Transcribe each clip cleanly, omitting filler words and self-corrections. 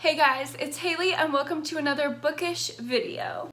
Hey guys, it's Haley and welcome to another bookish video.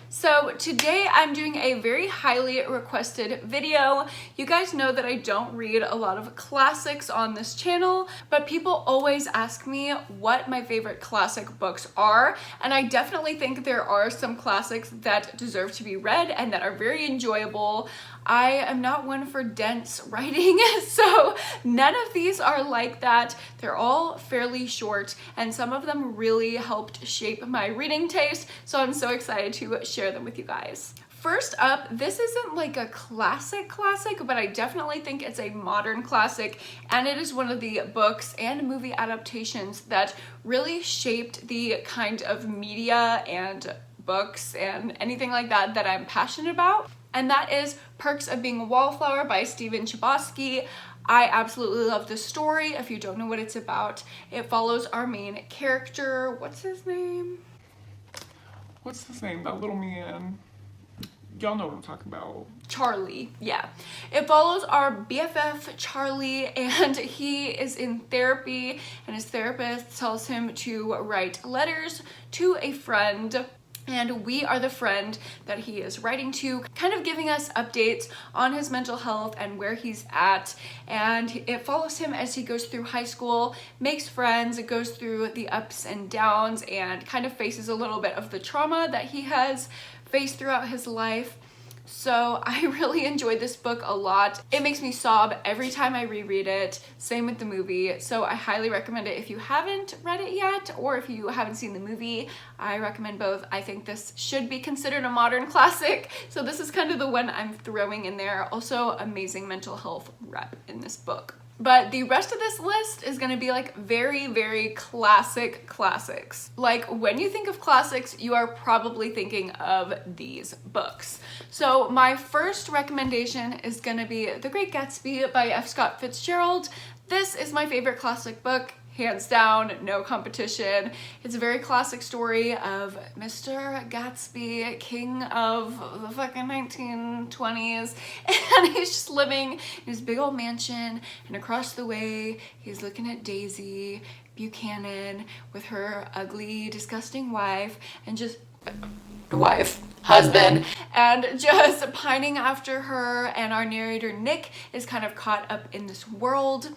So today I'm doing a very highly requested video. You guys know that I don't read a lot of classics on this channel, but people always ask me what my favorite classic books are, and I definitely think there are some classics that deserve to be read and that are very enjoyable. I am not one for dense writing, so none of these are like that. They're all fairly short, and some of them really helped shape my reading taste, so I'm so excited to share them with you guys. First up, this isn't like a classic, but I definitely think it's a modern classic, and it is one of the books and movie adaptations that really shaped the kind of media and books and anything like that that I'm passionate about. And that is Perks of Being a Wallflower by Stephen Chbosky. I absolutely love this story. If you don't know what it's about, it follows our main character. What's his name? That little man. Y'all know what I'm talking about. Charlie, yeah. It follows our BFF Charlie, and he is in therapy, and his therapist tells him to write letters to a friend. And we are the friend that he is writing to, kind of giving us updates on his mental health and where he's at. And it follows him as he goes through high school, makes friends, it goes through the ups and downs, and kind of faces a little bit of the trauma that he has faced throughout his life. So I really enjoyed this book a lot. It makes me sob every time I reread it. Same with the movie. So I highly recommend it if you haven't read it yet, or if you haven't seen the movie. I recommend both. I think this should be considered a modern classic. So this is kind of the one I'm throwing in there. Also, amazing mental health rep in this book. But the rest of this list is gonna be like very, very classic classics. Like when you think of classics, you are probably thinking of these books. So my first recommendation is gonna be The Great Gatsby by F. Scott Fitzgerald. This is my favorite classic book. Hands down, no competition. It's a very classic story of Mr. Gatsby, king of the fucking 1920s, and he's just living in his big old mansion, and across the way, he's looking at Daisy Buchanan with her ugly, disgusting wife, and just husband, and just pining after her, and our narrator Nick is kind of caught up in this world.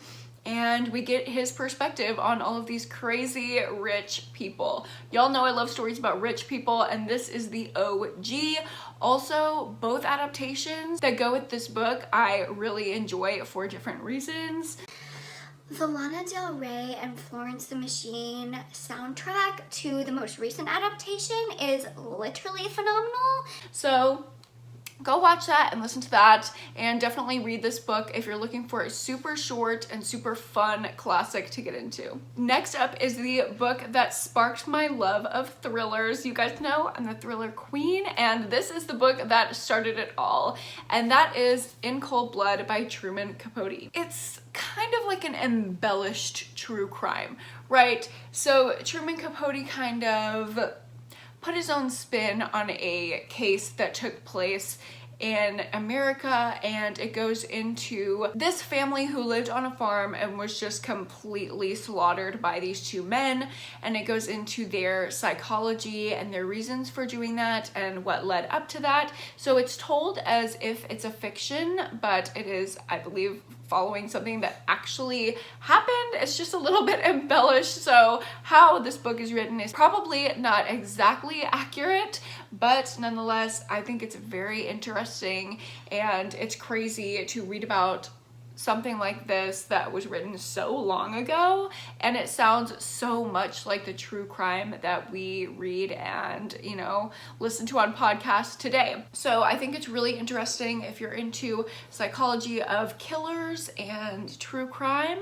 And we get his perspective on all of these crazy rich people. Y'all know I love stories about rich people, and this is the OG. Also, both adaptations that go with this book I really enjoy for different reasons. The Lana Del Rey and Florence the Machine soundtrack to the most recent adaptation is literally phenomenal. So go watch that and listen to that, and definitely read this book if you're looking for a super short and super fun classic to get into. Next up is the book that sparked my love of thrillers. You guys know I'm the thriller queen, and this is the book that started it all, and that is In Cold Blood by Truman Capote. It's kind of like an embellished true crime, right? So Truman Capote kind of put his own spin on a case that took place in America, and it goes into this family who lived on a farm and was just completely slaughtered by these two men, and it goes into their psychology and their reasons for doing that and what led up to that. So it's told as if it's a fiction, but it is, I believe, following something that actually happened. It's just a little bit embellished, so how this book is written is probably not exactly accurate, but nonetheless, I think it's very interesting, and it's crazy to read about something like this that was written so long ago, and it sounds so much like the true crime that we read and, you know, listen to on podcasts today. So I think it's really interesting if you're into psychology of killers and true crime.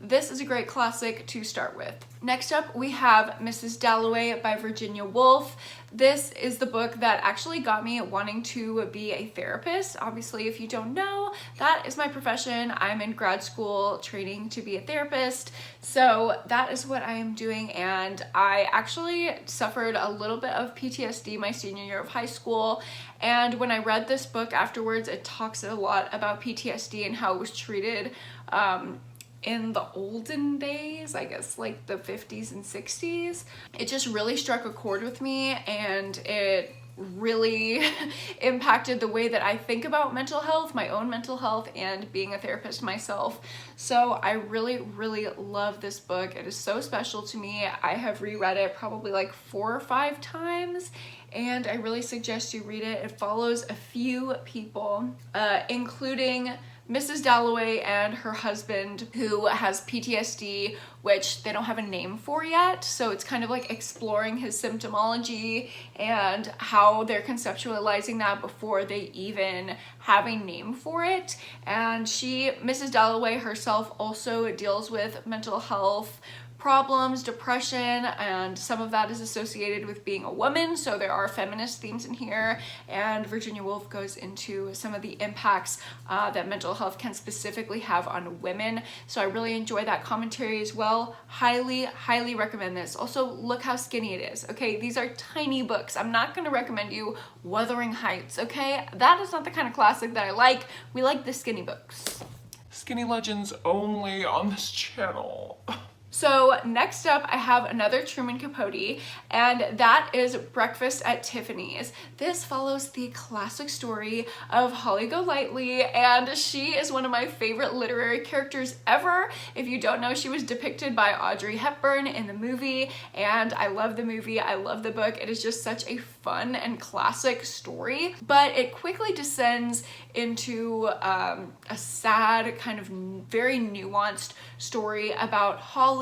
This is a great classic to start with. Next up, we have Mrs. Dalloway by Virginia Woolf. This is the book that actually got me wanting to be a therapist. Obviously, if you don't know, that is my profession. I'm in grad school training to be a therapist. So that is what I am doing. And I actually suffered a little bit of PTSD my senior year of high school. And when I read this book afterwards, it talks a lot about PTSD and how it was treated in the olden days, I guess like the 50s and 60s. It just really struck a chord with me, and it really impacted the way that I think about mental health, my own mental health, and being a therapist myself. So I really, really love this book. It is so special to me. I have reread it probably like 4 or 5 times, and I really suggest you read it. It follows a few people, including Mrs. Dalloway and her husband, who has PTSD, which they don't have a name for yet. So it's kind of like exploring his symptomology and how they're conceptualizing that before they even have a name for it. And Mrs. Dalloway herself also deals with mental health problems, depression, and some of that is associated with being a woman, so there are feminist themes in here, and Virginia Woolf goes into some of the impacts that mental health can specifically have on women, so I really enjoy that commentary as well. Highly, highly recommend this. Also, look how skinny it is, okay? These are tiny books. I'm not going to recommend you Wuthering Heights, okay? That is not the kind of classic that I like. We like the skinny books. Skinny legends only on this channel. So next up, I have another Truman Capote, and that is Breakfast at Tiffanys. This follows the classic story of Holly Golightly, and she is one of my favorite literary characters ever. If you don't know, she was depicted by Audrey Hepburn in the movie, and I love the movie, I love the book. It is just such a fun and classic story, but it quickly descends into a sad, kind of very nuanced story about Holly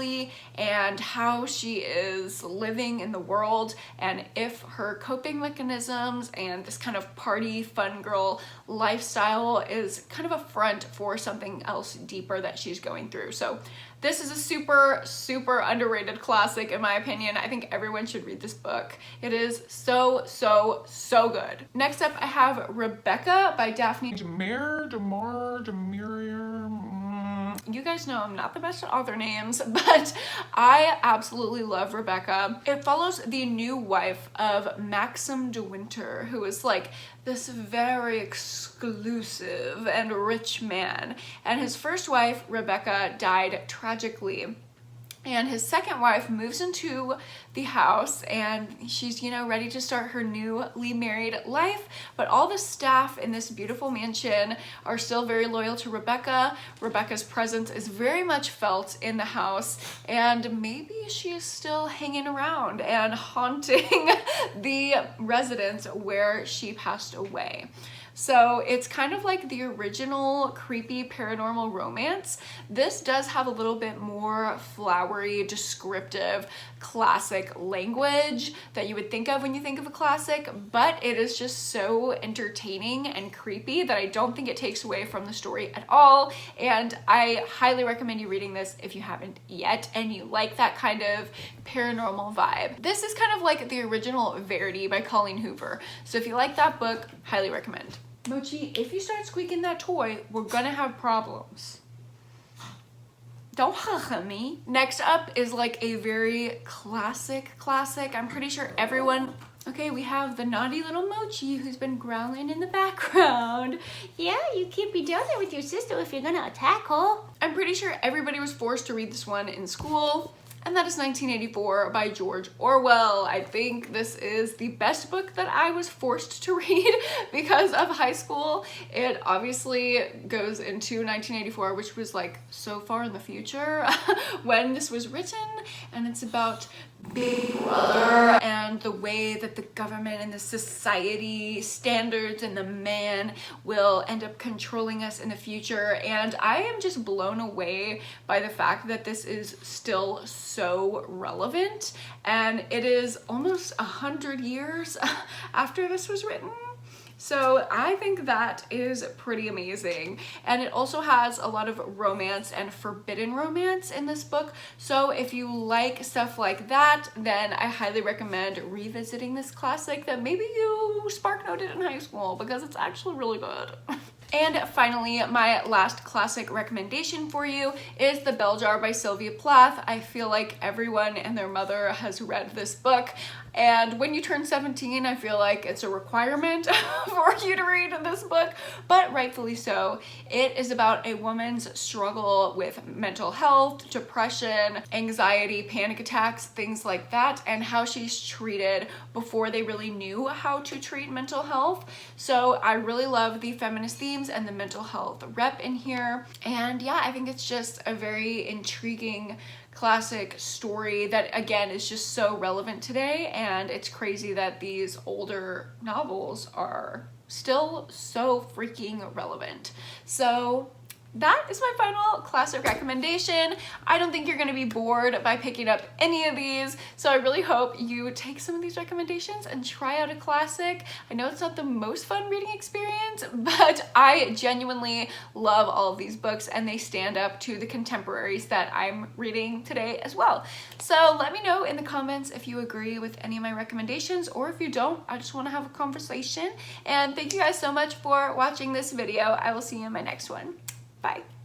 and how she is living in the world, and if her coping mechanisms and this kind of party fun girl lifestyle is kind of a front for something else deeper that she's going through. So this is a super, super underrated classic in my opinion. I think everyone should read this book. It is so, so, so good. Next up, I have Rebecca by Daphne. You guys know I'm not the best at author names, but I absolutely love Rebecca. It follows the new wife of Maxim de Winter, who is like this very exclusive and rich man. And his first wife, Rebecca, died tragically. And his second wife moves into the house, and she's, you know, ready to start her newly married life. But all the staff in this beautiful mansion are still very loyal to Rebecca. Rebecca's presence is very much felt in the house, and maybe she is still hanging around and haunting the residence where she passed away. So it's kind of like the original creepy paranormal romance. This does have a little bit more flowery, descriptive, classic language that you would think of when you think of a classic, but it is just so entertaining and creepy that I don't think it takes away from the story at all. And I highly recommend you reading this if you haven't yet and you like that kind of paranormal vibe. This is kind of like the original Verity by Colleen Hoover. So if you like that book, highly recommend. Mochi, if you start squeaking that toy, we're gonna have problems. Don't haha me. Next up is like a very classic. I'm pretty sure everyone... Okay, we have the naughty little Mochi who's been growling in the background. Yeah, you can't be down there with your sister if you're gonna attack her. I'm pretty sure everybody was forced to read this one in school. And that is 1984 by George Orwell. I think this is the best book that I was forced to read because of high school. It obviously goes into 1984, which was like so far in the future when this was written, and it's about Big Brother and the way that the government and the society standards and the man will end up controlling us in the future. And I am just blown away by the fact that this is still so relevant, and it is almost 100 years after this was written. So I think that is pretty amazing. And it also has a lot of romance and forbidden romance in this book. So if you like stuff like that, then I highly recommend revisiting this classic that maybe you spark noted in high school, because it's actually really good. And finally, my last classic recommendation for you is The Bell Jar by Sylvia Plath. I feel like everyone and their mother has read this book, and when you turn 17, I feel like it's a requirement for you to read this book, but rightfully so. It is about a woman's struggle with mental health, depression, anxiety, panic attacks, things like that, and how she's treated before they really knew how to treat mental health. So I really love the feminist themes and the mental health rep in here. And yeah, I think it's just a very intriguing classic story that, again, is just so relevant today. And it's crazy that these older novels are still so freaking relevant. So that is my final classic recommendation. I don't think you're going to be bored by picking up any of these, so I really hope you take some of these recommendations and try out a classic. I know it's not the most fun reading experience, but I genuinely love all of these books, and they stand up to the contemporaries that I'm reading today as well. So let me know in the comments if you agree with any of my recommendations, or if you don't, I just want to have a conversation. And thank you guys so much for watching this video. I will see you in my next one. Bye.